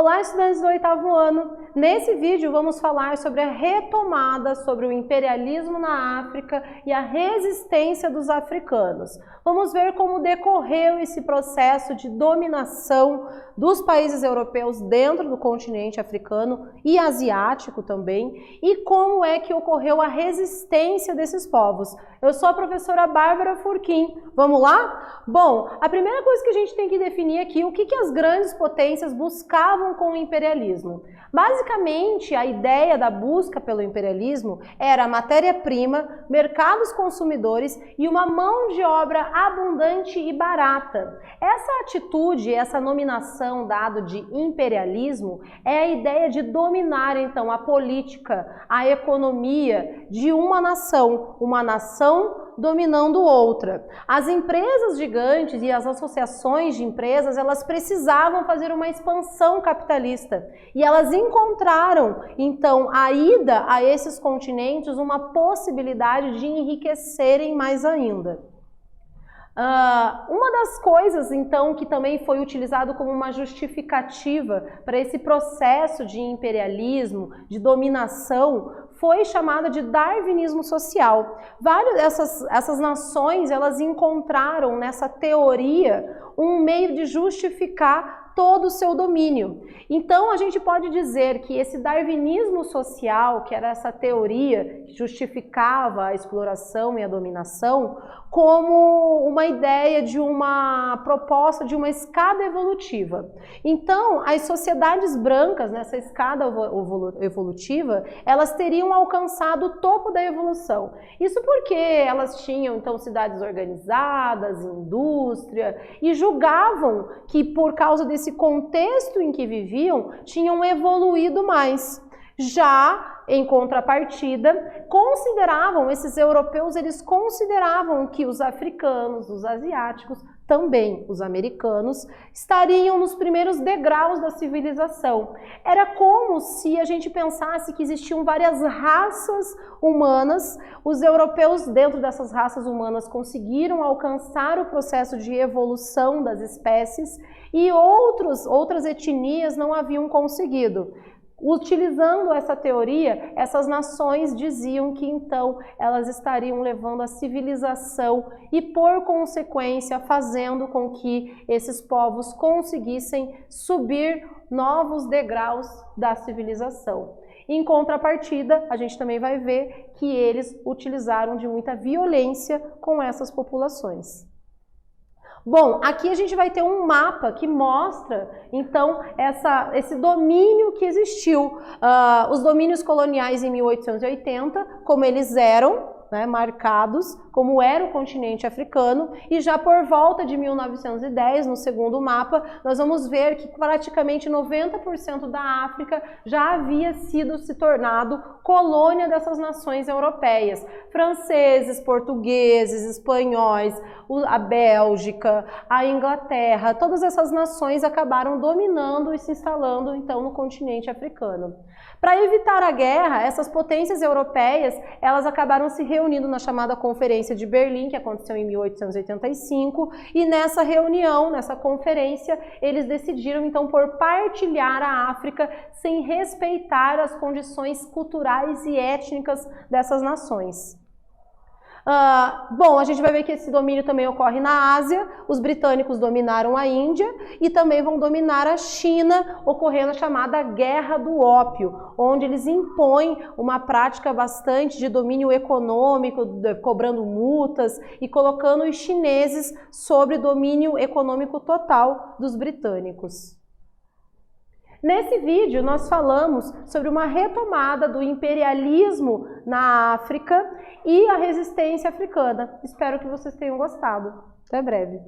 Olá, estudantes do 8º ano! Nesse vídeo vamos falar sobre a retomada sobre o imperialismo na África e a resistência dos africanos. Vamos ver como decorreu esse processo de dominação dos países europeus dentro do continente africano e asiático também, e como é que ocorreu a resistência desses povos. Eu sou a professora Bárbara Furquim. Vamos lá? Bom, a primeira coisa que a gente tem que definir aqui é o que as grandes potências buscavam com o imperialismo. Basicamente, a ideia da busca pelo imperialismo era matéria-prima, mercados consumidores e uma mão de obra abundante e barata. Essa atitude, essa nominação dada de imperialismo é a ideia de dominar então a política, a economia de uma nação dominando outra. As empresas gigantes e as associações de empresas, elas precisavam fazer uma expansão capitalista e elas encontraram, então, a ida a esses continentes uma possibilidade de enriquecerem mais ainda. Uma das coisas, então, que também foi utilizado como uma justificativa para esse processo de imperialismo, de dominação, foi chamada de darwinismo social. Essas nações, elas encontraram nessa teoria um meio de justificar todo o seu domínio. Então, a gente pode dizer que esse darwinismo social, que era essa teoria que justificava a exploração e a dominação, como uma ideia de uma proposta de uma escada evolutiva. Então, as sociedades brancas, nessa escada evolutiva, elas teriam alcançado o topo da evolução. Isso porque elas tinham, então, cidades organizadas, indústria, e julgavam que, por causa desse contexto em que viviam, tinham evoluído mais. Já, em contrapartida, esses europeus, eles consideravam que os africanos, os asiáticos, também os americanos, estariam nos primeiros degraus da civilização. Era como se a gente pensasse que existiam várias raças humanas, os europeus dentro dessas raças humanas conseguiram alcançar o processo de evolução das espécies e outras etnias não haviam conseguido. Utilizando essa teoria, essas nações diziam que então elas estariam levando a civilização e, por consequência, fazendo com que esses povos conseguissem subir novos degraus da civilização. Em contrapartida, a gente também vai ver que eles utilizaram de muita violência com essas populações. Bom, aqui a gente vai ter um mapa que mostra, então, esse domínio que existiu. Os domínios coloniais em 1880, como eles eram, né, marcados, como era o continente africano, e já por volta de 1910, no segundo mapa, nós vamos ver que praticamente 90% da África já havia se tornado colônia dessas nações europeias. Franceses, portugueses, espanhóis, a Bélgica, a Inglaterra, todas essas nações acabaram dominando e se instalando então no continente africano. Para evitar a guerra, essas potências europeias, elas acabaram se reunindo na chamada Conferência de Berlim, que aconteceu em 1885, e nessa reunião, nessa conferência, eles decidiram então por partilhar a África sem respeitar as condições culturais e étnicas dessas nações. Bom, a gente vai ver que esse domínio também ocorre na Ásia, os britânicos dominaram a Índia e também vão dominar a China, ocorrendo a chamada Guerra do Ópio, onde eles impõem uma prática bastante de domínio econômico, cobrando multas e colocando os chineses sobre domínio econômico total dos britânicos. Nesse vídeo, nós falamos sobre uma retomada do imperialismo na África e a resistência africana. Espero que vocês tenham gostado. Até breve.